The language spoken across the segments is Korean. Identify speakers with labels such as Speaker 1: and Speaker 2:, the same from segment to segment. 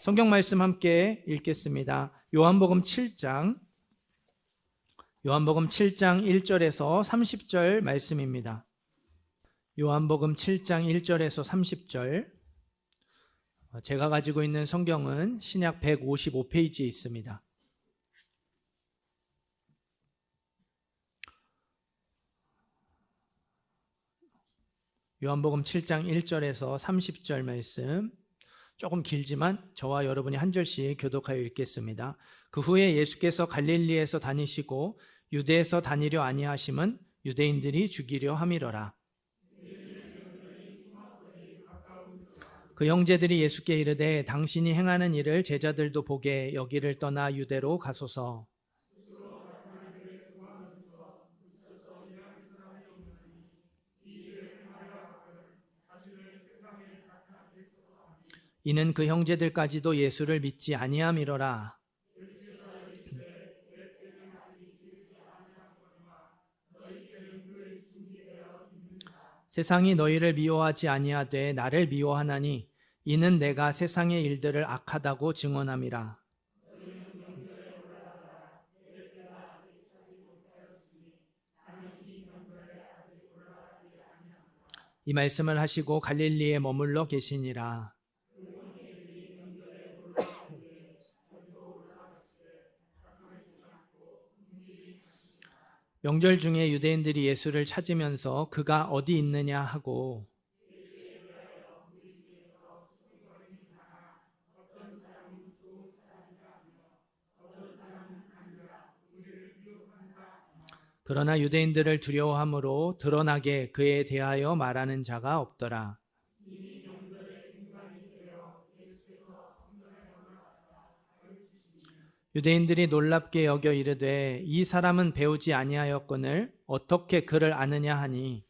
Speaker 1: 성경 말씀 함께 읽겠습니다. 요한복음 7장 1절에서 30절 말씀입니다. 요한복음 7장 1절에서 30절. 제가 가지고 있는 성경은 신약 155페이지에 있습니다. 요한복음 7장 1절에서 30절 말씀, 조금 길지만 저와 여러분이 한 절씩 교독하여 읽겠습니다. 그 후에 예수께서 갈릴리에서 다니시고 유대에서 다니려 아니하심은 유대인들이 죽이려 함이러라. 그 형제들이 예수께 이르되 당신이 행하는 일을 제자들도 보게 여기를 떠나 유대로 가소서. 이는 그 형제들까지도 예수를 믿지 아니함이러라. 세상이 너희를 미워하지 아니하되 나를 미워하나니 이는 내가 세상의 일들을 악하다고 증언함이라. 이 말씀을 하시고 갈릴리에 머물러 계시니라. 명절 중에 유대인들이 예수를 찾으면서 그가 어디 있느냐 하고 그러나 유대인들을 두려워함으로 드러나게 그에 대하여 말하는 자가 없더라. 유대인들이 놀랍게 여겨 이르되 이 사람은 배우지 아니하였거늘 어떻게 그를 아느냐 하니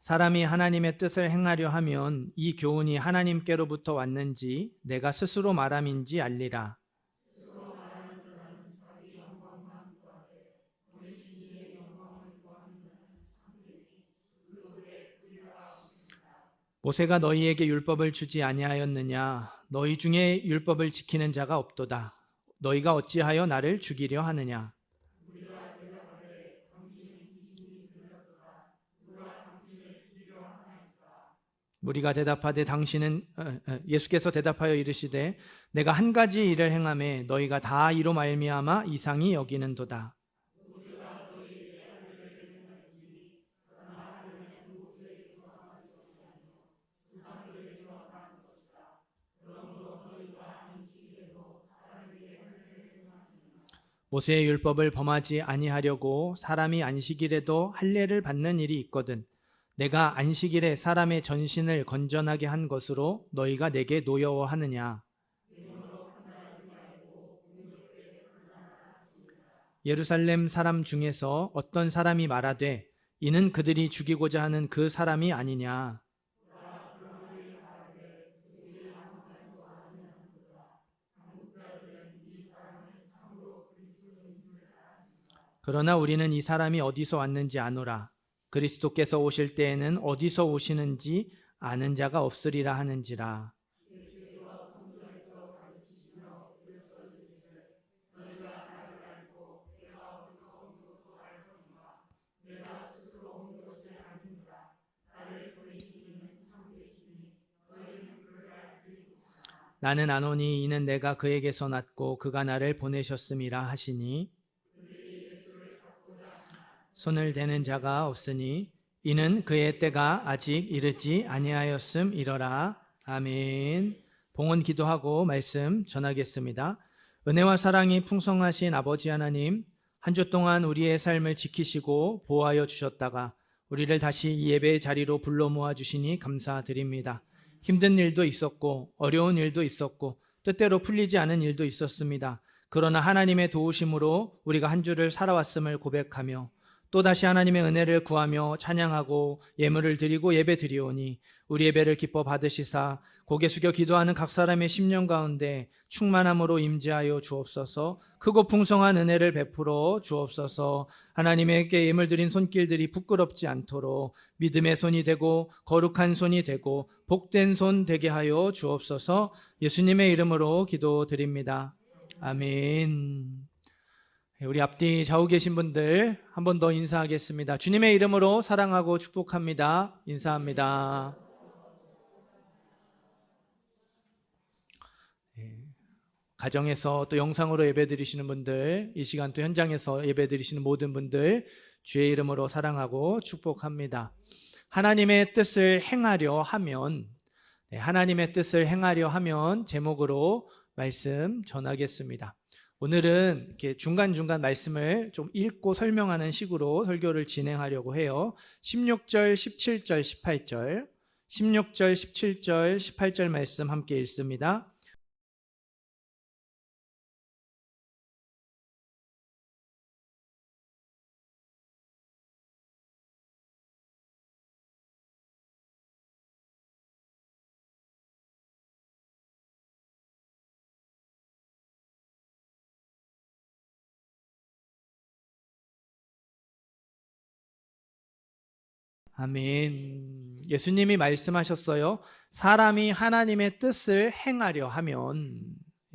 Speaker 1: 사람이 하나님의 뜻을 행하려 하면 이 교훈이 하나님께로부터 왔는지 내가 스스로 말함인지 알리라. 모세가 너희에게 율법을 주지 아니하였느냐? 너희 중에 율법을 지키는 자가 없도다. 너희가 어찌하여 나를 죽이려 하느냐? 무리가 대답하되 예수께서 대답하여 이르시되 내가 한 가지 일을 행하매 너희가 다 이로 말미암아 이상히 여기는도다. 모세의 율법을 범하지 아니하려고 사람이 안식일에도 할례를 받는 일이 있거든 내가 안식일에 사람의 전신을 건전하게 한 것으로 너희가 내게 노여워하느냐? 예루살렘 사람 중에서 어떤 사람이 말하되 이는 그들이 죽이고자 하는 그 사람이 아니냐? 그러나 우리는 이 사람이 어디서 왔는지 아노라. 그리스도께서 오실 때에는 어디서 오시는지 아는 자가 없으리라 하는지라. 나는 아노니 이는 내가 그에게서 났고 그가 나를 보내셨음이라 하시니 손을 대는 자가 없으니 이는 그의 때가 아직 이르지 아니하였음이러라. 아멘. 봉헌 기도하고 말씀 전하겠습니다. 은혜와 사랑이 풍성하신 아버지 하나님, 한 주 동안 우리의 삶을 지키시고 보호하여 주셨다가 우리를 다시 이 예배의 자리로 불러 모아 주시니 감사드립니다. 힘든 일도 있었고 어려운 일도 있었고 뜻대로 풀리지 않은 일도 있었습니다. 그러나 하나님의 도우심으로 우리가 한 주를 살아왔음을 고백하며 또다시 하나님의 은혜를 구하며 찬양하고 예물을 드리고 예배 드리오니 우리 예배를 기뻐 받으시사 고개 숙여 기도하는 각 사람의 심령 가운데 충만함으로 임재하여 주옵소서. 크고 풍성한 은혜를 베풀어 주옵소서. 하나님에게 예물 드린 손길들이 부끄럽지 않도록 믿음의 손이 되고 거룩한 손이 되고 복된 손 되게 하여 주옵소서. 예수님의 이름으로 기도드립니다. 아멘. 우리 앞뒤 좌우 계신 분들 한 번 더 인사하겠습니다. 주님의 이름으로 사랑하고 축복합니다. 인사합니다. 가정에서 또 영상으로 예배드리시는 분들, 이 시간 또 현장에서 예배드리시는 모든 분들 주의 이름으로 사랑하고 축복합니다. 하나님의 뜻을 행하려 하면, 하나님의 뜻을 행하려 하면 제목으로 말씀 전하겠습니다. 오늘은 이렇게 중간중간 말씀을 좀 읽고 설명하는 식으로 설교를 진행하려고 해요. 16절, 17절, 18절, 16절, 17절, 18절 말씀 함께 읽습니다. 아멘. 예수님이 말씀하셨어요. 사람이 하나님의 뜻을 행하려 하면,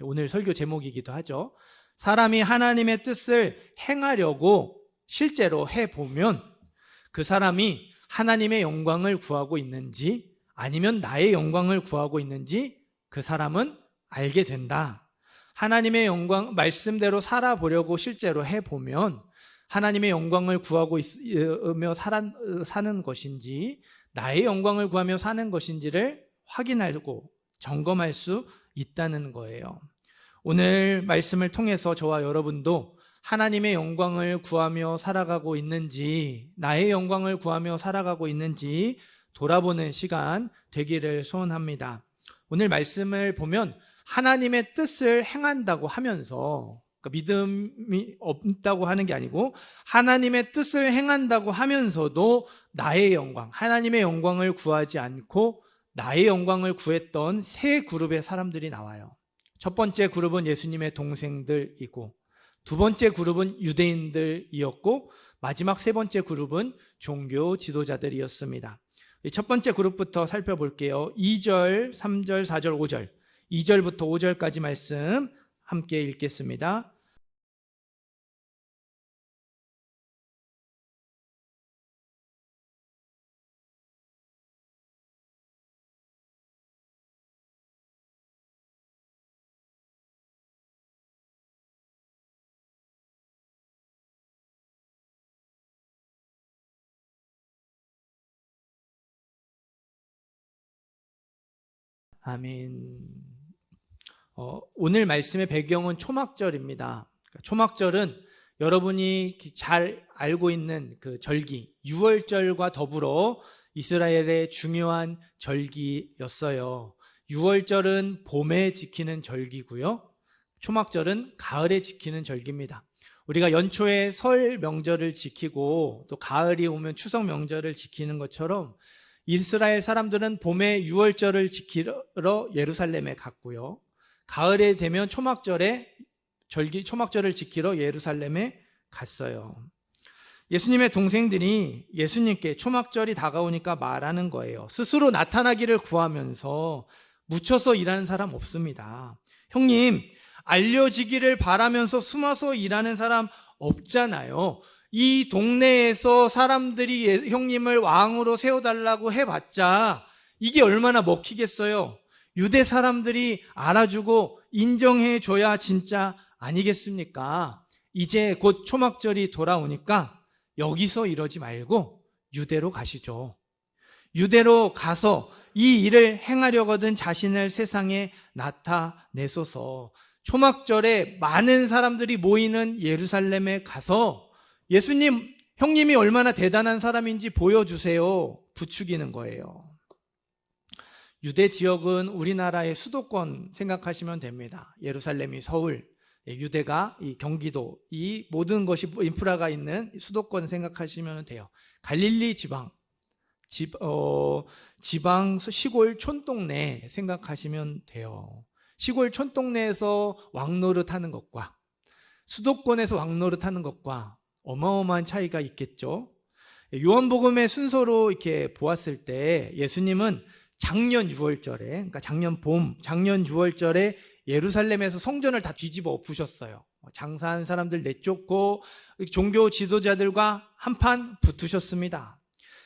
Speaker 1: 오늘 설교 제목이기도 하죠. 사람이 하나님의 뜻을 행하려고 실제로 해보면 그 사람이 하나님의 영광을 구하고 있는지 아니면 나의 영광을 구하고 있는지 그 사람은 알게 된다. 하나님의 영광, 말씀대로 살아보려고 실제로 해보면 하나님의 영광을 구하고 있으며 사는 것인지 나의 영광을 구하며 사는 것인지를 확인하고 점검할 수 있다는 거예요. 오늘 말씀을 통해서 저와 여러분도 하나님의 영광을 구하며 살아가고 있는지 나의 영광을 구하며 살아가고 있는지 돌아보는 시간 되기를 소원합니다. 오늘 말씀을 보면 하나님의 뜻을 행한다고 하면서 믿음이 없다고 하는 게 아니고 하나님의 뜻을 행한다고 하면서도 나의 영광, 하나님의 영광을 구하지 않고 나의 영광을 구했던 세 그룹의 사람들이 나와요. 첫 번째 그룹은 예수님의 동생들이고 두 번째 그룹은 유대인들이었고 마지막 세 번째 그룹은 종교 지도자들이었습니다. 첫 번째 그룹부터 살펴볼게요. 2절, 3절, 4절, 5절 2절부터 5절까지 말씀 함께 읽겠습니다. 아멘. 오늘 말씀의 배경은 초막절입니다. 초막절은 여러분이 잘 알고 있는 그 절기, 유월절과 더불어 이스라엘의 중요한 절기였어요. 유월절은 봄에 지키는 절기고요. 초막절은 가을에 지키는 절기입니다. 우리가 연초에 설 명절을 지키고 또 가을이 오면 추석 명절을 지키는 것처럼 이스라엘 사람들은 봄에 유월절을 지키러 예루살렘에 갔고요. 가을에 되면 초막절을 지키러 예루살렘에 갔어요. 예수님의 동생들이 예수님께 초막절이 다가오니까 말하는 거예요. 스스로 나타나기를 구하면서 묻혀서 일하는 사람 없습니다. 형님, 알려지기를 바라면서 숨어서 일하는 사람 없잖아요. 이 동네에서 사람들이 형님을 왕으로 세워달라고 해봤자 이게 얼마나 먹히겠어요. 유대 사람들이 알아주고 인정해줘야 진짜 아니겠습니까? 이제 곧 초막절이 돌아오니까 여기서 이러지 말고 유대로 가시죠. 유대로 가서 이 일을 행하려거든 자신을 세상에 나타내소서. 초막절에 많은 사람들이 모이는 예루살렘에 가서 예수님, 형님이 얼마나 대단한 사람인지 보여주세요. 부추기는 거예요. 유대 지역은 우리나라의 수도권 생각하시면 됩니다. 예루살렘이 서울, 유대가 이 경기도, 이 모든 것이 인프라가 있는 수도권 생각하시면 돼요. 갈릴리 지방, 지방 시골 촌동네 생각하시면 돼요. 시골 촌동네에서 왕노릇하는 것과 수도권에서 왕노릇하는 것과 어마어마한 차이가 있겠죠. 요한복음의 순서로 이렇게 보았을 때 예수님은 작년 6월절에, 그러니까 작년 봄, 작년 6월절에 예루살렘에서 성전을 다 뒤집어 엎으셨어요. 장사한 사람들 내쫓고 종교 지도자들과 한판 붙으셨습니다.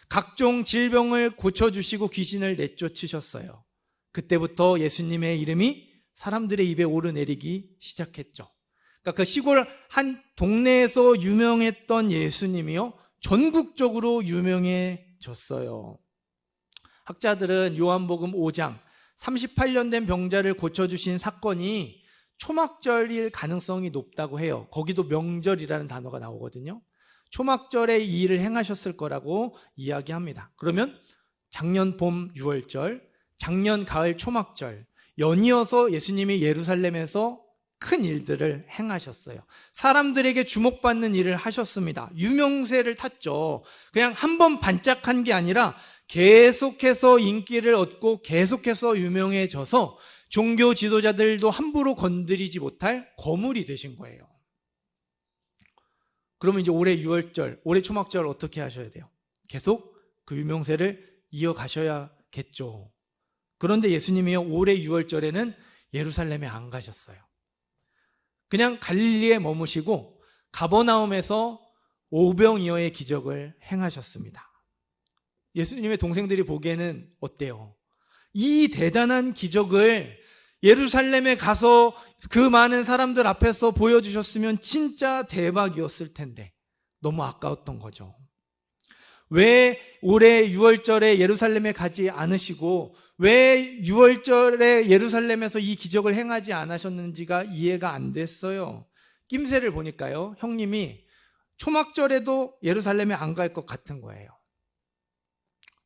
Speaker 1: 각종 질병을 고쳐주시고 귀신을 내쫓으셨어요. 그때부터 예수님의 이름이 사람들의 입에 오르내리기 시작했죠. 그러니까 그 시골 한 동네에서 유명했던 예수님이요, 전국적으로 유명해졌어요. 학자들은 요한복음 5장 38년 된 병자를 고쳐주신 사건이 초막절일 가능성이 높다고 해요. 거기도 명절이라는 단어가 나오거든요. 초막절에 이 일을 행하셨을 거라고 이야기합니다. 그러면 작년 봄 6월절, 작년 가을 초막절, 연이어서 예수님이 예루살렘에서 큰 일들을 행하셨어요. 사람들에게 주목받는 일을 하셨습니다. 유명세를 탔죠. 그냥 한 번 반짝한 게 아니라 계속해서 인기를 얻고 계속해서 유명해져서 종교 지도자들도 함부로 건드리지 못할 거물이 되신 거예요. 그러면 이제 올해 6월절, 올해 초막절 어떻게 하셔야 돼요? 계속 그 유명세를 이어가셔야겠죠. 그런데 예수님이요, 올해 6월절에는 예루살렘에 안 가셨어요. 그냥 갈릴리에 머무시고 가버나움에서 오병이어의 기적을 행하셨습니다. 예수님의 동생들이 보기에는 어때요? 이 대단한 기적을 예루살렘에 가서 그 많은 사람들 앞에서 보여주셨으면 진짜 대박이었을 텐데 너무 아까웠던 거죠. 왜 올해 6월절에 예루살렘에 가지 않으시고 왜 6월절에 예루살렘에서 이 기적을 행하지 않으셨는지가 이해가 안 됐어요. 낌새를 보니까요, 형님이 초막절에도 예루살렘에 안 갈 것 같은 거예요.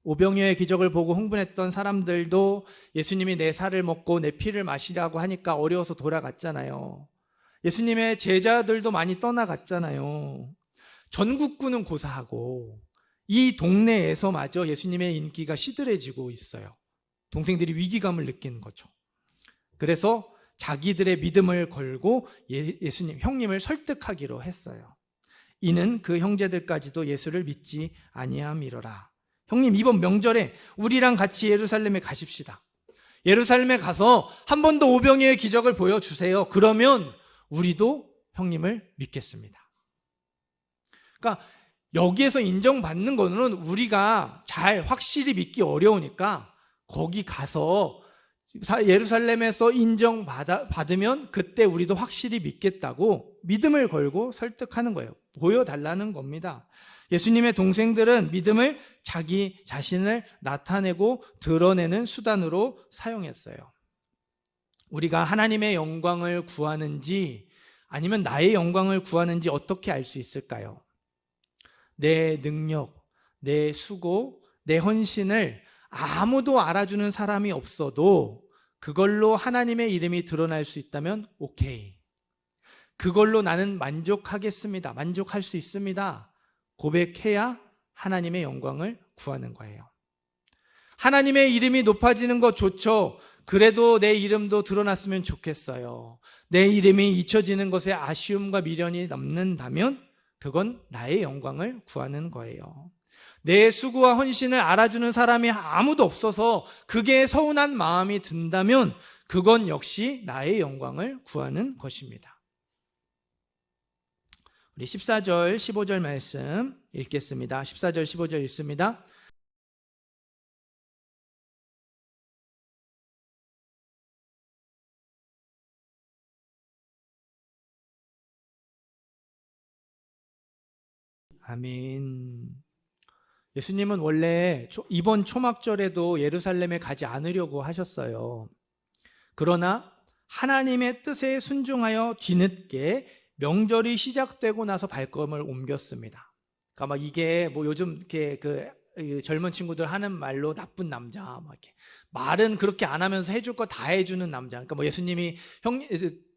Speaker 1: 오병이어의 기적을 보고 흥분했던 사람들도 예수님이 내 살을 먹고 내 피를 마시라고 하니까 어려워서 돌아갔잖아요. 예수님의 제자들도 많이 떠나갔잖아요. 전국구는 고사하고 이 동네에서마저 예수님의 인기가 시들해지고 있어요. 동생들이 위기감을 느끼는 거죠. 그래서 자기들의 믿음을 걸고 예수님, 형님을 설득하기로 했어요. 이는 그 형제들까지도 예수를 믿지 아니함이로라. 형님, 이번 명절에 우리랑 같이 예루살렘에 가십시다. 예루살렘에 가서 한 번 더 오병이어의 기적을 보여주세요. 그러면 우리도 형님을 믿겠습니다. 그러니까 여기에서 인정받는 거는 우리가 잘 확실히 믿기 어려우니까 거기 가서 예루살렘에서 인정받으면 그때 우리도 확실히 믿겠다고 믿음을 걸고 설득하는 거예요. 보여달라는 겁니다. 예수님의 동생들은 믿음을 자기 자신을 나타내고 드러내는 수단으로 사용했어요. 우리가 하나님의 영광을 구하는지 아니면 나의 영광을 구하는지 어떻게 알 수 있을까요? 내 능력, 내 수고, 내 헌신을 아무도 알아주는 사람이 없어도 그걸로 하나님의 이름이 드러날 수 있다면 오케이. 그걸로 나는 만족하겠습니다. 만족할 수 있습니다. 고백해야 하나님의 영광을 구하는 거예요. 하나님의 이름이 높아지는 것 좋죠. 그래도 내 이름도 드러났으면 좋겠어요. 내 이름이 잊혀지는 것에 아쉬움과 미련이 남는다면 그건 나의 영광을 구하는 거예요. 내 수고와 헌신을 알아주는 사람이 아무도 없어서 그게 서운한 마음이 든다면 그건 역시 나의 영광을 구하는 것입니다. 우리 14절, 15절 말씀 읽겠습니다. 14절, 15절 읽습니다. 아멘. 예수님은 원래 이번 초막절에도 예루살렘에 가지 않으려고 하셨어요. 그러나 하나님의 뜻에 순종하여 뒤늦게 명절이 시작되고 나서 발걸음을 옮겼습니다. 그러니까 막 이게 뭐 요즘 이렇게 젊은 친구들 하는 말로 나쁜 남자, 막 이렇게 말은 그렇게 안 하면서 해줄 거 다 해주는 남자. 그러니까 뭐 예수님이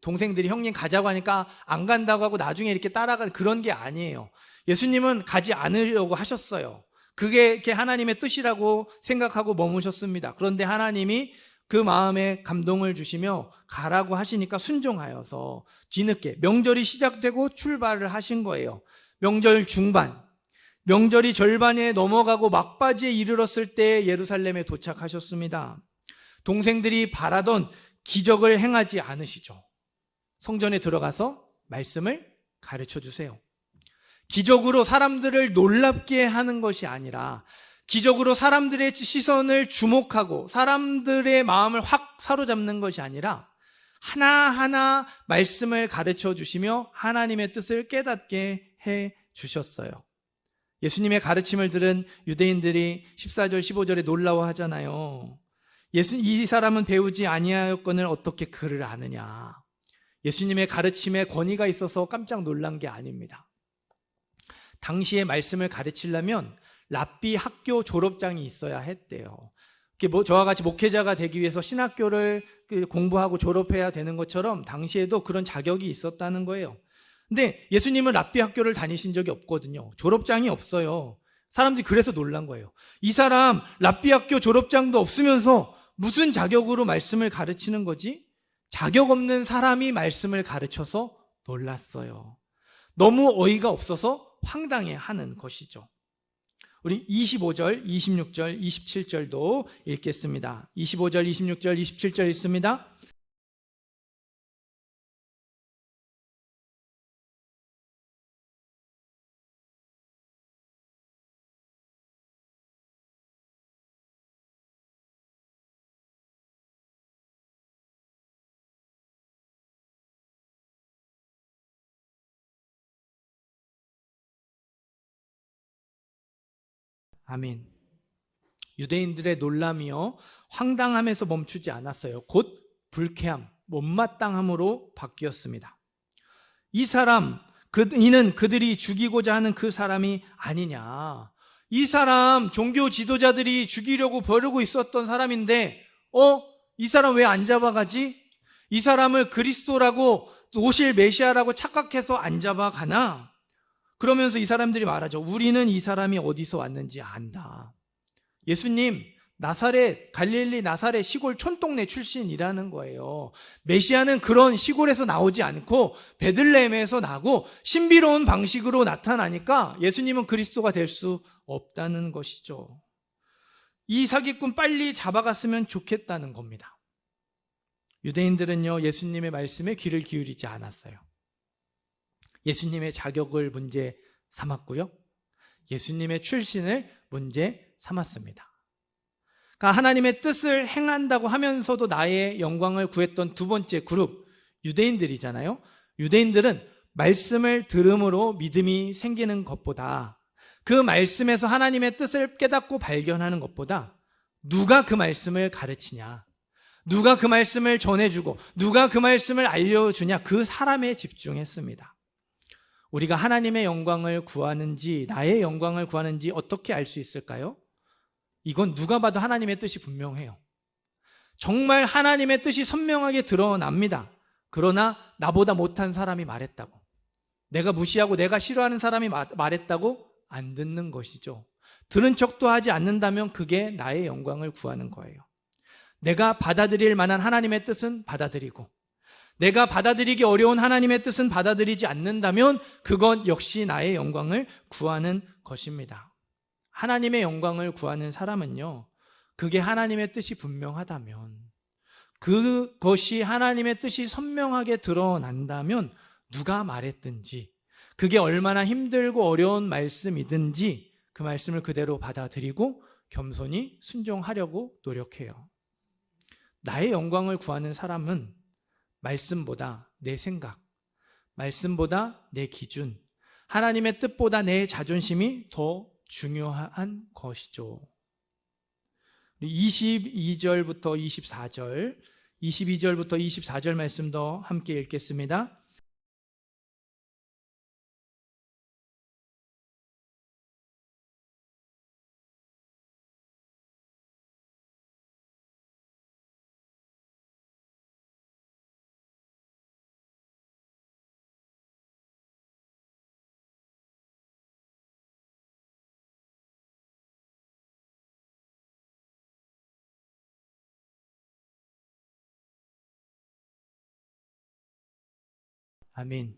Speaker 1: 동생들이 형님 가자고 하니까 안 간다고 하고 나중에 이렇게 따라가는 그런 게 아니에요. 예수님은 가지 않으려고 하셨어요. 그게 이렇게 하나님의 뜻이라고 생각하고 머무셨습니다. 그런데 하나님이 그 마음에 감동을 주시며 가라고 하시니까 순종하여서 뒤늦게 명절이 시작되고 출발을 하신 거예요. 명절 중반, 명절이 절반에 넘어가고 막바지에 이르렀을 때 예루살렘에 도착하셨습니다. 동생들이 바라던 기적을 행하지 않으시죠. 성전에 들어가서 말씀을 가르쳐 주세요. 기적으로 사람들을 놀랍게 하는 것이 아니라 기적으로 사람들의 시선을 주목하고 사람들의 마음을 확 사로잡는 것이 아니라 하나하나 말씀을 가르쳐 주시며 하나님의 뜻을 깨닫게 해 주셨어요. 예수님의 가르침을 들은 유대인들이 14절 15절에 놀라워하잖아요. 이 사람은 배우지 아니하였거늘 어떻게 그를 아느냐. 예수님의 가르침에 권위가 있어서 깜짝 놀란 게 아닙니다. 당시에 말씀을 가르치려면 랍비 학교 졸업장이 있어야 했대요. 저와 같이 목회자가 되기 위해서 신학교를 공부하고 졸업해야 되는 것처럼 당시에도 그런 자격이 있었다는 거예요. 근데 예수님은 랍비 학교를 다니신 적이 없거든요. 졸업장이 없어요. 사람들이 그래서 놀란 거예요. 이 사람 랍비 학교 졸업장도 없으면서 무슨 자격으로 말씀을 가르치는 거지? 자격 없는 사람이 말씀을 가르쳐서 놀랐어요. 너무 어이가 없어서 황당해하는 것이죠. 우리 25절, 26절, 27절도 읽겠습니다. 25절, 26절, 27절 읽습니다. 아멘. 유대인들의 놀람이요 황당함에서 멈추지 않았어요. 곧 불쾌함, 못마땅함으로 바뀌었습니다. 이 사람, 이는 그들이 죽이고자 하는 그 사람이 아니냐. 이 사람 종교 지도자들이 죽이려고 벼르고 있었던 사람인데 이 사람 왜 안 잡아가지? 이 사람을 그리스도라고 오실 메시아라고 착각해서 안 잡아가나? 그러면서 이 사람들이 말하죠. 우리는 이 사람이 어디서 왔는지 안다. 예수님, 나사렛, 갈릴리 나사렛 시골 촌동네 출신이라는 거예요. 메시아는 그런 시골에서 나오지 않고 베들레헴에서 나고 신비로운 방식으로 나타나니까 예수님은 그리스도가 될 수 없다는 것이죠. 이 사기꾼 빨리 잡아갔으면 좋겠다는 겁니다. 유대인들은요, 예수님의 말씀에 귀를 기울이지 않았어요. 예수님의 자격을 문제 삼았고요. 예수님의 출신을 문제 삼았습니다. 그러니까 하나님의 뜻을 행한다고 하면서도 나의 영광을 구했던 두 번째 그룹, 유대인들이잖아요. 유대인들은 말씀을 들음으로 믿음이 생기는 것보다 그 말씀에서 하나님의 뜻을 깨닫고 발견하는 것보다 누가 그 말씀을 가르치냐, 누가 그 말씀을 전해주고 누가 그 말씀을 알려주냐, 그 사람에 집중했습니다. 우리가 하나님의 영광을 구하는지 나의 영광을 구하는지 어떻게 알 수 있을까요? 이건 누가 봐도 하나님의 뜻이 분명해요. 정말 하나님의 뜻이 선명하게 드러납니다. 그러나 나보다 못한 사람이 말했다고, 내가 무시하고 내가 싫어하는 사람이 말했다고 안 듣는 것이죠. 들은 척도 하지 않는다면 그게 나의 영광을 구하는 거예요. 내가 받아들일 만한 하나님의 뜻은 받아들이고 내가 받아들이기 어려운 하나님의 뜻은 받아들이지 않는다면 그건 역시 나의 영광을 구하는 것입니다. 하나님의 영광을 구하는 사람은요, 그게 하나님의 뜻이 분명하다면, 그것이 하나님의 뜻이 선명하게 드러난다면 누가 말했든지, 그게 얼마나 힘들고 어려운 말씀이든지 그 말씀을 그대로 받아들이고 겸손히 순종하려고 노력해요. 나의 영광을 구하는 사람은 말씀보다 내 생각, 말씀보다 내 기준, 하나님의 뜻보다 내 자존심이 더 중요한 것이죠. 22절부터 24절, 22절부터 24절 말씀도 함께 읽겠습니다. 아멘.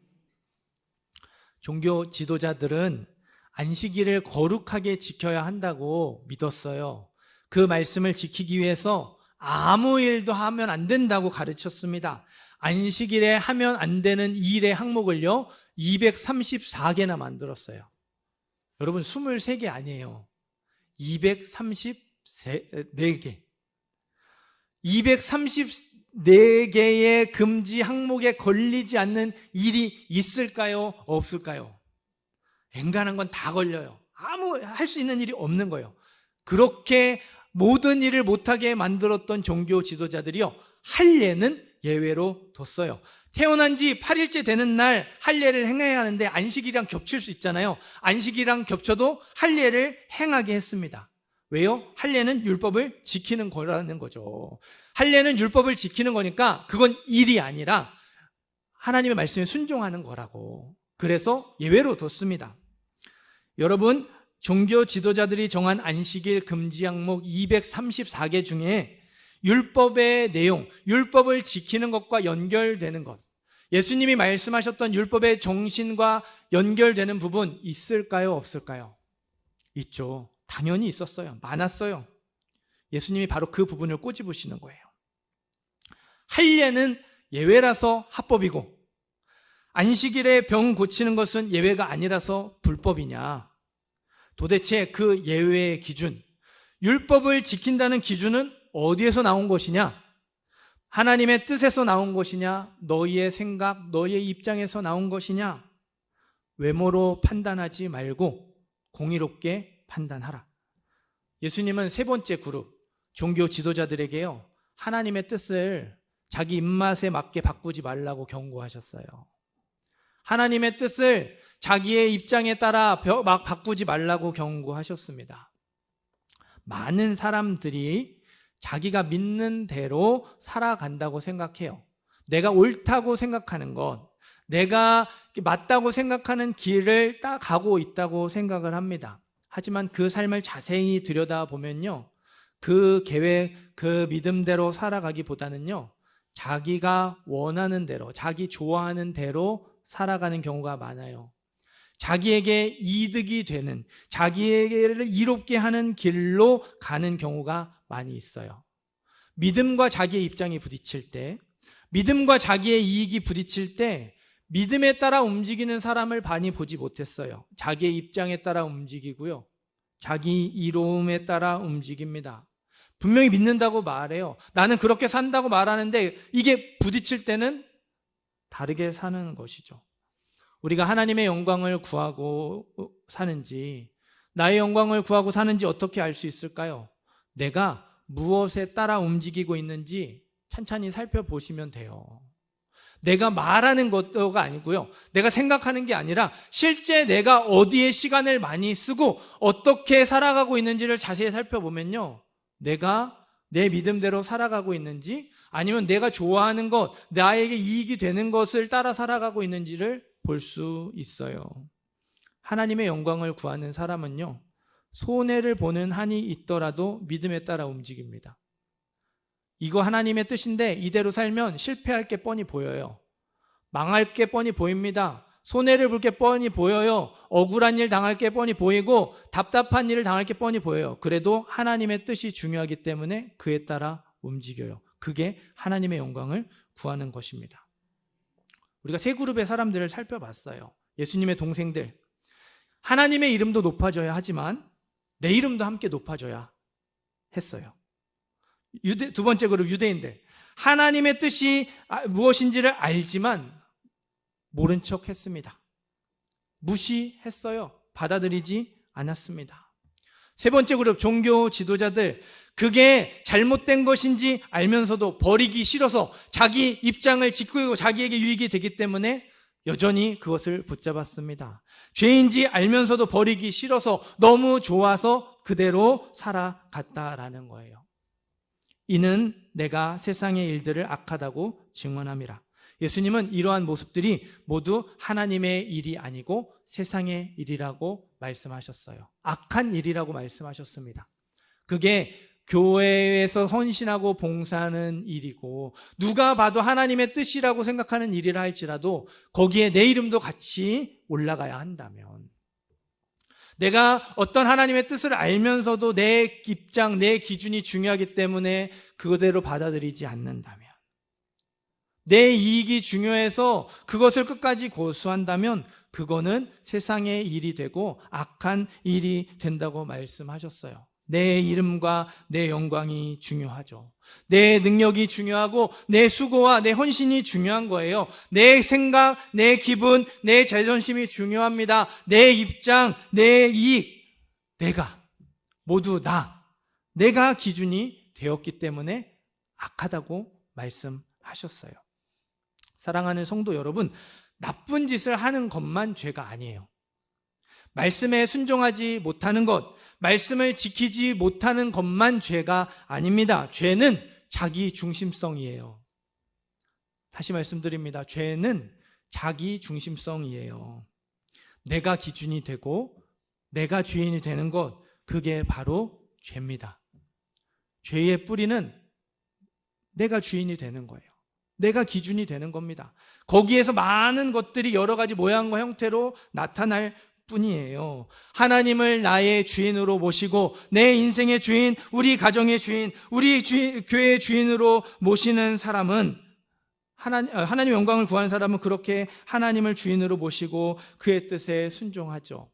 Speaker 1: 종교 지도자들은 안식일을 거룩하게 지켜야 한다고 믿었어요. 그 말씀을 지키기 위해서 아무 일도 하면 안 된다고 가르쳤습니다. 안식일에 하면 안 되는 일의 항목을요 234개나 만들었어요. 여러분 23개 아니에요. 234개. 234개의 금지 항목에 걸리지 않는 일이 있을까요? 없을까요? 엔간한 건 다 걸려요. 아무 할 수 있는 일이 없는 거예요. 그렇게 모든 일을 못하게 만들었던 종교 지도자들이요 할례는 예외로 뒀어요. 태어난 지 8일째 되는 날 할례를 행해야 하는데 안식이랑 겹칠 수 있잖아요. 안식이랑 겹쳐도 할례를 행하게 했습니다. 왜요? 할례는 율법을 지키는 거라는 거죠. 할례는 율법을 지키는 거니까 그건 일이 아니라 하나님의 말씀에 순종하는 거라고. 그래서 예외로 뒀습니다. 여러분, 종교 지도자들이 정한 안식일 금지 항목 234개 중에 율법의 내용, 율법을 지키는 것과 연결되는 것, 예수님이 말씀하셨던 율법의 정신과 연결되는 부분 있을까요? 없을까요? 있죠. 당연히 있었어요. 많았어요. 예수님이 바로 그 부분을 꼬집으시는 거예요. 할례는 예외라서 합법이고 안식일에 병 고치는 것은 예외가 아니라서 불법이냐? 도대체 그 예외의 기준, 율법을 지킨다는 기준은 어디에서 나온 것이냐? 하나님의 뜻에서 나온 것이냐? 너희의 생각, 너희의 입장에서 나온 것이냐? 외모로 판단하지 말고 공의롭게 판단하라. 예수님은 세 번째 그룹, 종교 지도자들에게요, 하나님의 뜻을 자기 입맛에 맞게 바꾸지 말라고 경고하셨어요. 하나님의 뜻을 자기의 입장에 따라 막 바꾸지 말라고 경고하셨습니다. 많은 사람들이 자기가 믿는 대로 살아간다고 생각해요. 내가 옳다고 생각하는 것, 내가 맞다고 생각하는 길을 딱 가고 있다고 생각을 합니다. 하지만 그 삶을 자세히 들여다보면요, 그 계획, 그 믿음대로 살아가기보다는요, 자기가 원하는 대로, 자기 좋아하는 대로 살아가는 경우가 많아요. 자기에게 이득이 되는, 자기에게를 이롭게 하는 길로 가는 경우가 많이 있어요. 믿음과 자기의 입장이 부딪힐 때, 믿음과 자기의 이익이 부딪힐 때 믿음에 따라 움직이는 사람을 많이 보지 못했어요. 자기의 입장에 따라 움직이고요, 자기 이로움에 따라 움직입니다. 분명히 믿는다고 말해요. 나는 그렇게 산다고 말하는데 이게 부딪힐 때는 다르게 사는 것이죠. 우리가 하나님의 영광을 구하고 사는지, 나의 영광을 구하고 사는지 어떻게 알 수 있을까요? 내가 무엇에 따라 움직이고 있는지 찬찬히 살펴보시면 돼요. 내가 말하는 것도가 아니고요, 내가 생각하는 게 아니라 실제 내가 어디에 시간을 많이 쓰고 어떻게 살아가고 있는지를 자세히 살펴보면요, 내가 내 믿음대로 살아가고 있는지, 아니면 내가 좋아하는 것, 나에게 이익이 되는 것을 따라 살아가고 있는지를 볼 수 있어요. 하나님의 영광을 구하는 사람은요, 손해를 보는 한이 있더라도 믿음에 따라 움직입니다. 이거 하나님의 뜻인데 이대로 살면 실패할 게 뻔히 보여요. 망할 게 뻔히 보입니다. 손해를 볼 게 뻔히 보여요. 억울한 일 당할 게 뻔히 보이고 답답한 일을 당할 게 뻔히 보여요. 그래도 하나님의 뜻이 중요하기 때문에 그에 따라 움직여요. 그게 하나님의 영광을 구하는 것입니다. 우리가 세 그룹의 사람들을 살펴봤어요. 예수님의 동생들, 하나님의 이름도 높아져야 하지만 내 이름도 함께 높아져야 했어요. 두 번째 그룹 유대인들, 하나님의 뜻이 무엇인지를 알지만 모른 척 했습니다. 무시했어요. 받아들이지 않았습니다. 세 번째 그룹 종교 지도자들, 그게 잘못된 것인지 알면서도 버리기 싫어서 자기 입장을 지키고 자기에게 유익이 되기 때문에 여전히 그것을 붙잡았습니다. 죄인지 알면서도 버리기 싫어서 너무 좋아서 그대로 살아갔다라는 거예요. 이는 내가 세상의 일들을 악하다고 증언함이라. 예수님은 이러한 모습들이 모두 하나님의 일이 아니고 세상의 일이라고 말씀하셨어요. 악한 일이라고 말씀하셨습니다. 그게 교회에서 헌신하고 봉사하는 일이고 누가 봐도 하나님의 뜻이라고 생각하는 일이라 할지라도 거기에 내 이름도 같이 올라가야 한다면, 내가 어떤 하나님의 뜻을 알면서도 내 입장, 내 기준이 중요하기 때문에 그대로 받아들이지 않는다면, 내 이익이 중요해서 그것을 끝까지 고수한다면 그거는 세상의 일이 되고 악한 일이 된다고 말씀하셨어요. 내 이름과 내 영광이 중요하죠. 내 능력이 중요하고 내 수고와 내 헌신이 중요한 거예요. 내 생각, 내 기분, 내 자존심이 중요합니다. 내 입장, 내 이익, 모두 내가 기준이 되었기 때문에 악하다고 말씀하셨어요. 사랑하는 성도 여러분, 나쁜 짓을 하는 것만 죄가 아니에요. 말씀에 순종하지 못하는 것, 말씀을 지키지 못하는 것만 죄가 아닙니다. 죄는 자기 중심성이에요. 다시 말씀드립니다. 죄는 자기 중심성이에요. 내가 기준이 되고 내가 주인이 되는 것, 그게 바로 죄입니다. 죄의 뿌리는 내가 주인이 되는 거예요. 내가 기준이 되는 겁니다. 거기에서 많은 것들이 여러 가지 모양과 형태로 나타날 뿐이에요. 하나님을 나의 주인으로 모시고 내 인생의 주인, 우리 가정의 주인, 우리 교회의 주인으로 모시는 사람은, 하나님의 영광을 구하는 사람은 그렇게 하나님을 주인으로 모시고 그의 뜻에 순종하죠.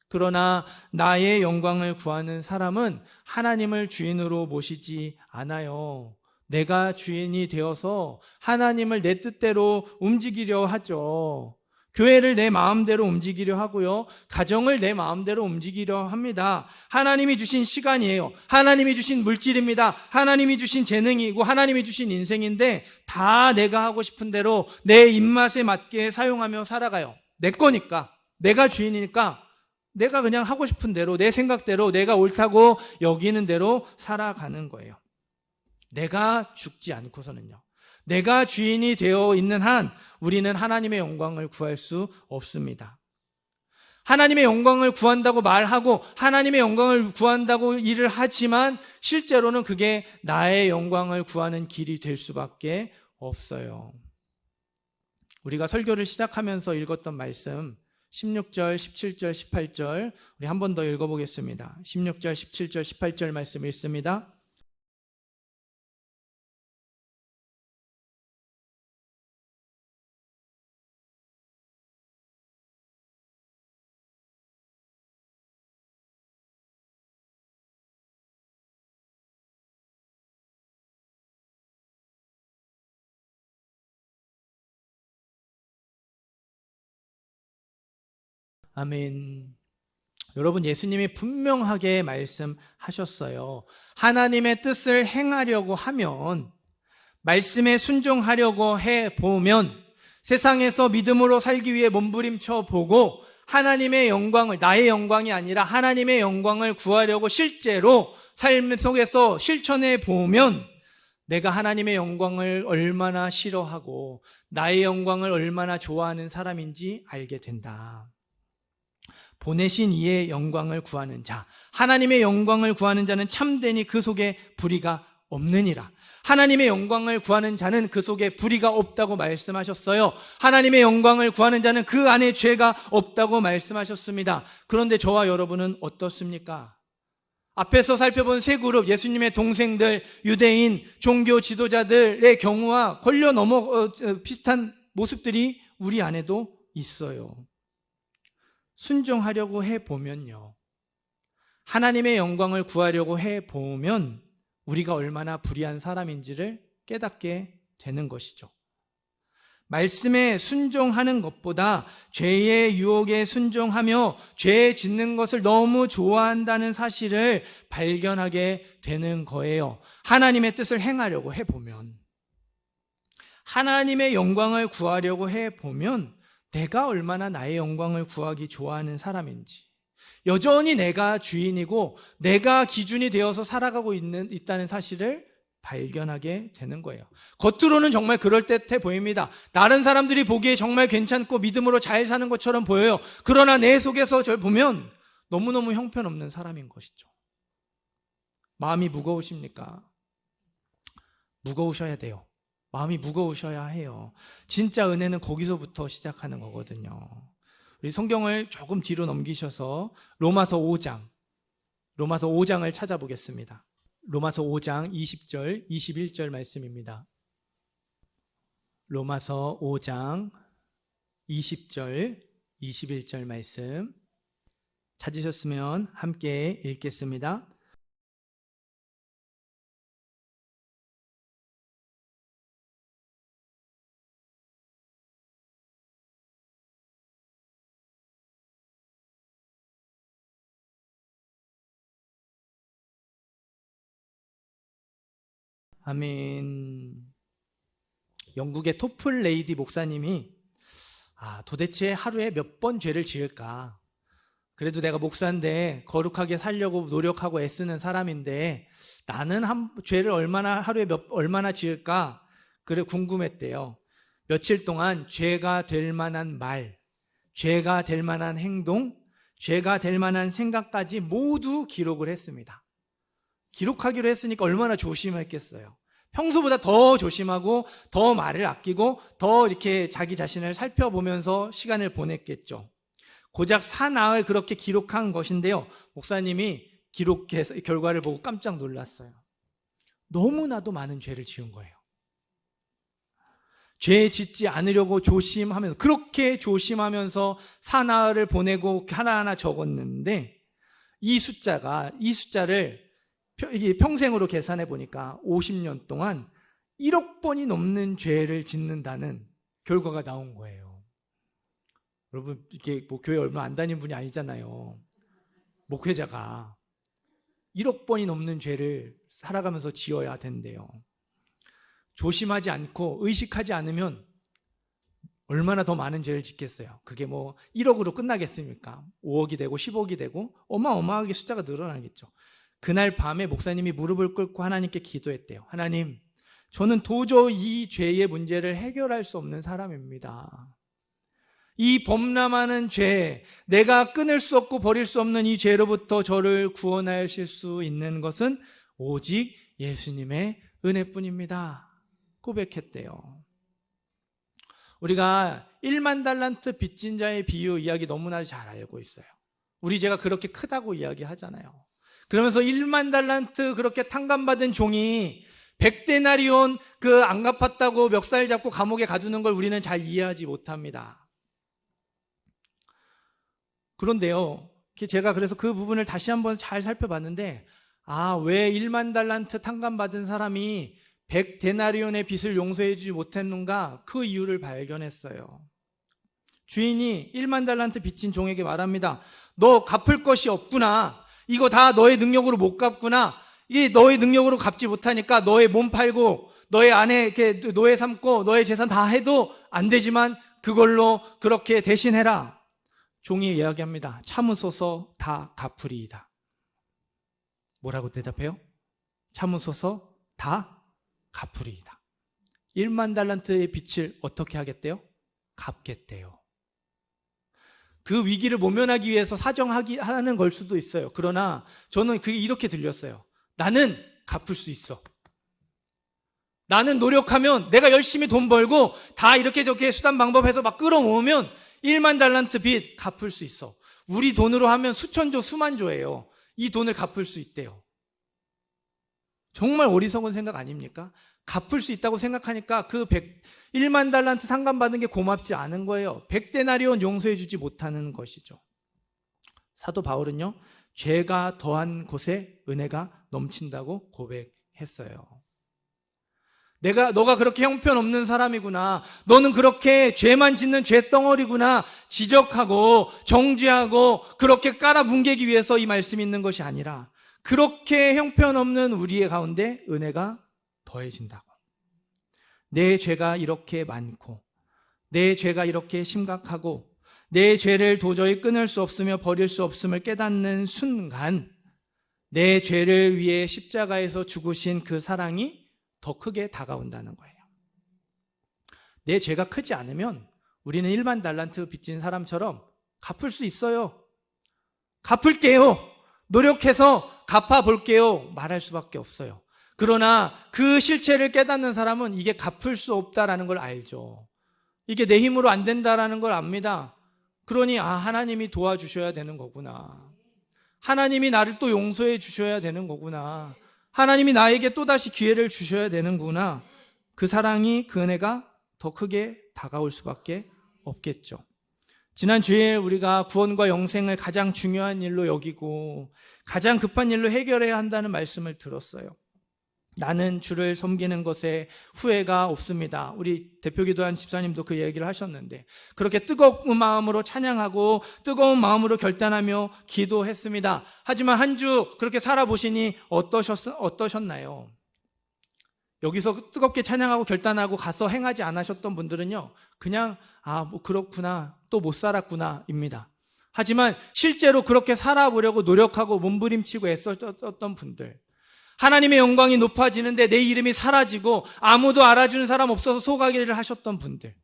Speaker 1: 그러나 나의 영광을 구하는 사람은 하나님을 주인으로 모시지 않아요. 내가 주인이 되어서 하나님을 내 뜻대로 움직이려 하죠. 교회를 내 마음대로 움직이려 하고요. 가정을 내 마음대로 움직이려 합니다. 하나님이 주신 시간이에요. 하나님이 주신 물질입니다. 하나님이 주신 재능이고 하나님이 주신 인생인데 다 내가 하고 싶은 대로 내 입맛에 맞게 사용하며 살아가요. 내 거니까, 내가 주인이니까 내가 그냥 하고 싶은 대로, 내 생각대로, 내가 옳다고 여기는 대로 살아가는 거예요. 내가 죽지 않고서는요, 내가 주인이 되어 있는 한 우리는 하나님의 영광을 구할 수 없습니다. 하나님의 영광을 구한다고 말하고 하나님의 영광을 구한다고 일을 하지만 실제로는 그게 나의 영광을 구하는 길이 될 수밖에 없어요. 우리가 설교를 시작하면서 읽었던 말씀 16절, 17절, 18절 우리 한 번 더 읽어보겠습니다. 16절, 17절, 18절 말씀 읽습니다. 아멘. 여러분, 예수님이 분명하게 말씀하셨어요. 하나님의 뜻을 행하려고 하면, 말씀에 순종하려고 해보면, 세상에서 믿음으로 살기 위해 몸부림쳐 보고 하나님의 영광을, 나의 영광이 아니라 하나님의 영광을 구하려고 실제로 삶 속에서 실천해 보면 내가 하나님의 영광을 얼마나 싫어하고 나의 영광을 얼마나 좋아하는 사람인지 알게 된다. 보내신 이의 영광을 구하는 자, 하나님의 영광을 구하는 자는 참되니 그 속에 불의가 없느니라. 하나님의 영광을 구하는 자는 그 속에 불의가 없다고 말씀하셨어요. 하나님의 영광을 구하는 자는 그 안에 죄가 없다고 말씀하셨습니다. 그런데 저와 여러분은 어떻습니까? 앞에서 살펴본 세 그룹, 예수님의 동생들, 유대인, 종교 지도자들의 경우와 비슷한 모습들이 우리 안에도 있어요. 순종하려고 해보면요, 하나님의 영광을 구하려고 해보면 우리가 얼마나 불의한 사람인지를 깨닫게 되는 것이죠. 말씀에 순종하는 것보다 죄의 유혹에 순종하며 죄 짓는 것을 너무 좋아한다는 사실을 발견하게 되는 거예요. 하나님의 뜻을 행하려고 해보면, 하나님의 영광을 구하려고 해보면 내가 얼마나 나의 영광을 구하기 좋아하는 사람인지, 여전히 내가 주인이고 내가 기준이 되어서 살아가고 있다는 사실을 발견하게 되는 거예요. 겉으로는 정말 그럴듯해 보입니다. 다른 사람들이 보기에 정말 괜찮고 믿음으로 잘 사는 것처럼 보여요. 그러나 내 속에서 저를 보면 너무너무 형편없는 사람인 것이죠. 마음이 무거우십니까? 무거우셔야 돼요. 마음이 무거우셔야 해요. 진짜 은혜는 거기서부터 시작하는 거거든요. 우리 성경을 조금 뒤로 넘기셔서 로마서 5장을 찾아보겠습니다. 로마서 5장 20절, 21절 말씀입니다. 로마서 5장 20절, 21절 말씀 찾으셨으면 함께 읽겠습니다. 아멘. 영국의 토플 레이디 목사님이 도대체 하루에 몇 번 죄를 지을까? 그래도 내가 목사인데 거룩하게 살려고 노력하고 애쓰는 사람인데 나는 죄를 하루에 얼마나 지을까? 그래 궁금했대요. 며칠 동안 죄가 될 만한 말, 죄가 될 만한 행동, 죄가 될 만한 생각까지 모두 기록을 했습니다. 기록하기로 했으니까 얼마나 조심했겠어요. 평소보다 더 조심하고 더 말을 아끼고 더 이렇게 자기 자신을 살펴보면서 시간을 보냈겠죠. 고작 사나흘 그렇게 기록한 것인데요. 목사님이 기록해서 결과를 보고 깜짝 놀랐어요. 너무나도 많은 죄를 지은 거예요. 죄 짓지 않으려고 조심하면서 그렇게 조심하면서 사나흘을 보내고 하나하나 적었는데 이 숫자를 평생으로 계산해 보니까 50년 동안 1억 번이 넘는 죄를 짓는다는 결과가 나온 거예요. 여러분, 이게 교회 얼마 안 다닌 분이 아니잖아요. 목회자가 1억 번이 넘는 죄를 살아가면서 지어야 된대요. 조심하지 않고 의식하지 않으면 얼마나 더 많은 죄를 짓겠어요. 그게 1억으로 끝나겠습니까? 5억이 되고 10억이 되고 어마어마하게 숫자가 늘어나겠죠. 그날 밤에 목사님이 무릎을 꿇고 하나님께 기도했대요. 하나님, 저는 도저히 이 죄의 문제를 해결할 수 없는 사람입니다. 이 범람하는 죄, 내가 끊을 수 없고 버릴 수 없는 이 죄로부터 저를 구원하실 수 있는 것은 오직 예수님의 은혜뿐입니다. 고백했대요. 우리가 1만 달란트 빚진 자의 비유 이야기 너무나 잘 알고 있어요. 우리 죄가 그렇게 크다고 이야기하잖아요. 그러면서 1만 달란트 그렇게 탕감받은 종이 100데나리온 안 갚았다고 멱살 잡고 감옥에 가두는 걸 우리는 잘 이해하지 못합니다. 그런데요, 제가 그래서 그 부분을 다시 한번 잘 살펴봤는데 왜 1만 달란트 탕감받은 사람이 100데나리온의 빚을 용서해 주지 못했는가? 그 이유를 발견했어요. 주인이 1만 달란트 빚진 종에게 말합니다. 너 갚을 것이 없구나. 이거 다 너의 능력으로 못 갚구나. 이게 너의 능력으로 갚지 못하니까 너의 몸 팔고 너의 아내 이렇게 노예 삼고 너의 재산 다 해도 안 되지만 그걸로 그렇게 대신해라. 종이 이야기합니다. 참으소서 다 갚으리이다. 뭐라고 대답해요? 참으소서 다 갚으리이다. 1만 달란트의 빚을 어떻게 하겠대요? 갚겠대요. 그 위기를 모면하기 위해서 하는 걸 수도 있어요. 그러나 저는 그게 이렇게 들렸어요. 나는 갚을 수 있어. 나는 노력하면 내가 열심히 돈 벌고 다 이렇게 저렇게 수단 방법해서 막 끌어모으면 1만 달란트 빚 갚을 수 있어. 우리 돈으로 하면 수천조 수만조예요. 이 돈을 갚을 수 있대요. 정말 어리석은 생각 아닙니까? 갚을 수 있다고 생각하니까 1만 달란트 상감받은 게 고맙지 않은 거예요. 100데나리온 용서해 주지 못하는 것이죠. 사도 바울은요, 죄가 더한 곳에 은혜가 넘친다고 고백했어요. 너가 그렇게 형편없는 사람이구나. 너는 그렇게 죄만 짓는 죄덩어리구나. 지적하고 정죄하고 그렇게 깔아뭉개기 위해서 이 말씀이 있는 것이 아니라 그렇게 형편없는 우리의 가운데 은혜가 더해진다고. 내 죄가 이렇게 많고 내 죄가 이렇게 심각하고 내 죄를 도저히 끊을 수 없으며 버릴 수 없음을 깨닫는 순간 내 죄를 위해 십자가에서 죽으신 그 사랑이 더 크게 다가온다는 거예요. 내 죄가 크지 않으면 우리는 1만 달란트 빚진 사람처럼 갚을 수 있어요. 갚을게요. 노력해서 갚아볼게요 말할 수밖에 없어요. 그러나 그 실체를 깨닫는 사람은 이게 갚을 수 없다라는 걸 알죠. 이게 내 힘으로 안 된다라는 걸 압니다. 그러니 하나님이 도와주셔야 되는 거구나. 하나님이 나를 또 용서해 주셔야 되는 거구나. 하나님이 나에게 또다시 기회를 주셔야 되는구나. 그 사랑이, 그 은혜가 더 크게 다가올 수밖에 없겠죠. 지난 주일 우리가 구원과 영생을 가장 중요한 일로 여기고 가장 급한 일로 해결해야 한다는 말씀을 들었어요. 나는 주를 섬기는 것에 후회가 없습니다. 우리 대표기도한 집사님도 그 얘기를 하셨는데, 그렇게 뜨거운 마음으로 찬양하고 뜨거운 마음으로 결단하며 기도했습니다. 하지만 한 주 그렇게 살아보시니 어떠셨나요? 여기서 뜨겁게 찬양하고 결단하고 가서 행하지 않으셨던 분들은요, 그냥 뭐 그렇구나, 또 못 살았구나 입니다. 하지만 실제로 그렇게 살아보려고 노력하고 몸부림치고 애썼던 분들, 하나님의 영광이 높아지는데 내 이름이 사라지고 아무도 알아주는 사람 없어서 소가기를 하셨던 분들,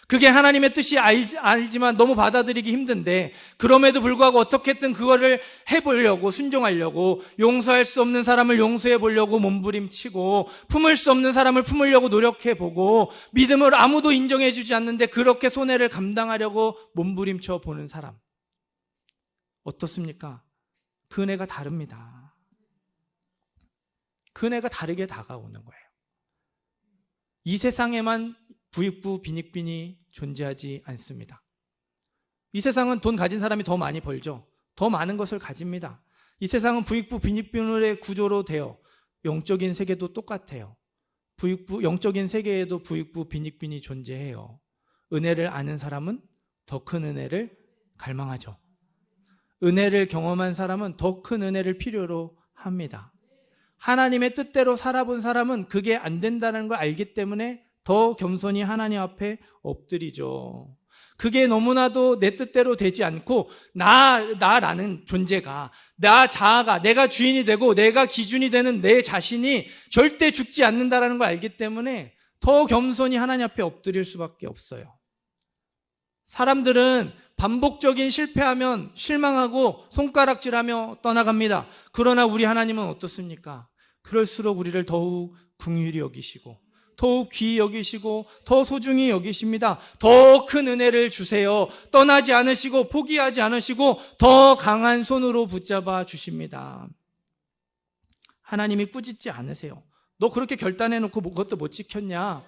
Speaker 1: 그게 하나님의 뜻이 알지만 너무 받아들이기 힘든데 그럼에도 불구하고 어떻게든 그거를 해보려고, 순종하려고, 용서할 수 없는 사람을 용서해 보려고 몸부림치고 품을 수 없는 사람을 품으려고 노력해보고 믿음을 아무도 인정해 주지 않는데 그렇게 손해를 감당하려고 몸부림쳐 보는 사람, 어떻습니까? 그 은혜가 다릅니다. 그 은혜가 다르게 다가오는 거예요. 이 세상에만 부익부 빈익빈이 존재하지 않습니다. 이 세상은 돈 가진 사람이 더 많이 벌죠. 더 많은 것을 가집니다. 이 세상은 부익부 빈익빈의 구조로 되어 영적인 세계도 똑같아요. 영적인 세계에도 부익부 빈익빈이 존재해요. 은혜를 아는 사람은 더 큰 은혜를 갈망하죠. 은혜를 경험한 사람은 더 큰 은혜를 필요로 합니다. 하나님의 뜻대로 살아본 사람은 그게 안 된다는 걸 알기 때문에 더 겸손히 하나님 앞에 엎드리죠. 그게 너무나도 내 뜻대로 되지 않고 나라는 존재가, 나 자아가, 내가 주인이 되고 내가 기준이 되는 내 자신이 절대 죽지 않는다는 걸 알기 때문에 더 겸손히 하나님 앞에 엎드릴 수밖에 없어요. 사람들은 반복적인 실패하면 실망하고 손가락질하며 떠나갑니다. 그러나 우리 하나님은 어떻습니까? 그럴수록 우리를 더욱 긍휼히 여기시고 더욱 귀히 여기시고 더 소중히 여기십니다. 더 큰 은혜를 주세요. 떠나지 않으시고 포기하지 않으시고 더 강한 손으로 붙잡아 주십니다. 하나님이 꾸짖지 않으세요. 너 그렇게 결단해놓고 그것도 못 지켰냐?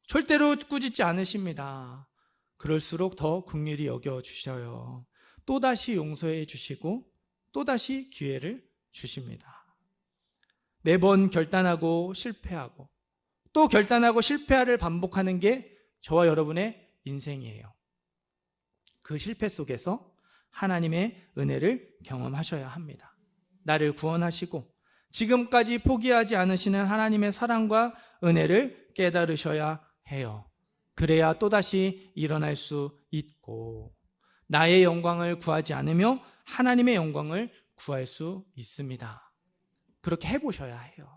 Speaker 1: 절대로 꾸짖지 않으십니다. 그럴수록 더 긍휼히 여겨주셔요. 또다시 용서해 주시고 또다시 기회를 주십니다. 매번 결단하고 실패하고 또 결단하고 실패를 반복하는 게 저와 여러분의 인생이에요. 그 실패 속에서 하나님의 은혜를 경험하셔야 합니다. 나를 구원하시고 지금까지 포기하지 않으시는 하나님의 사랑과 은혜를 깨달으셔야 해요. 그래야 또다시 일어날 수 있고 나의 영광을 구하지 않으며 하나님의 영광을 구할 수 있습니다. 그렇게 해보셔야 해요.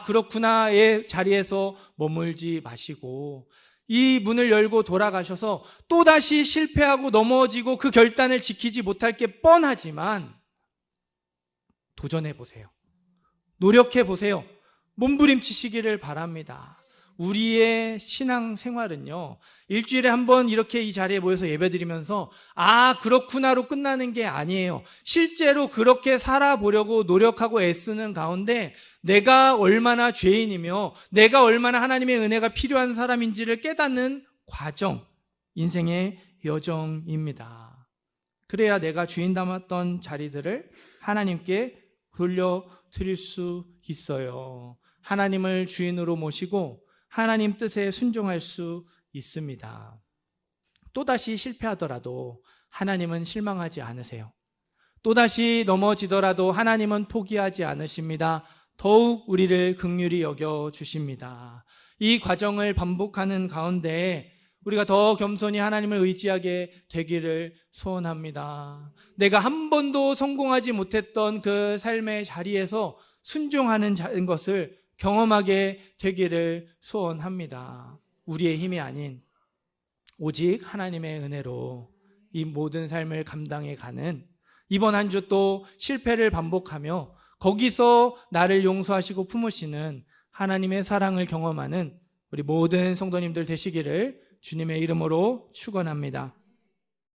Speaker 1: 그렇구나의 자리에서 머물지 마시고 이 문을 열고 돌아가셔서 또다시 실패하고 넘어지고 그 결단을 지키지 못할 게 뻔하지만 도전해보세요. 노력해보세요. 몸부림치시기를 바랍니다. 우리의 신앙 생활은요, 일주일에 한 번 이렇게 이 자리에 모여서 예배드리면서 그렇구나로 끝나는 게 아니에요. 실제로 그렇게 살아보려고 노력하고 애쓰는 가운데 내가 얼마나 죄인이며 내가 얼마나 하나님의 은혜가 필요한 사람인지를 깨닫는 과정, 인생의 여정입니다. 그래야 내가 주인 담았던 자리들을 하나님께 돌려드릴 수 있어요. 하나님을 주인으로 모시고 하나님 뜻에 순종할 수 있습니다. 또다시 실패하더라도 하나님은 실망하지 않으세요. 또다시 넘어지더라도 하나님은 포기하지 않으십니다. 더욱 우리를 긍휼히 여겨주십니다. 이 과정을 반복하는 가운데 우리가 더 겸손히 하나님을 의지하게 되기를 소원합니다. 내가 한 번도 성공하지 못했던 그 삶의 자리에서 순종하는 것을 경험하게 되기를 소원합니다. 우리의 힘이 아닌 오직 하나님의 은혜로 이 모든 삶을 감당해 가는 이번 한 주 또 실패를 반복하며 거기서 나를 용서하시고 품으시는 하나님의 사랑을 경험하는 우리 모든 성도님들 되시기를 주님의 이름으로 축원합니다.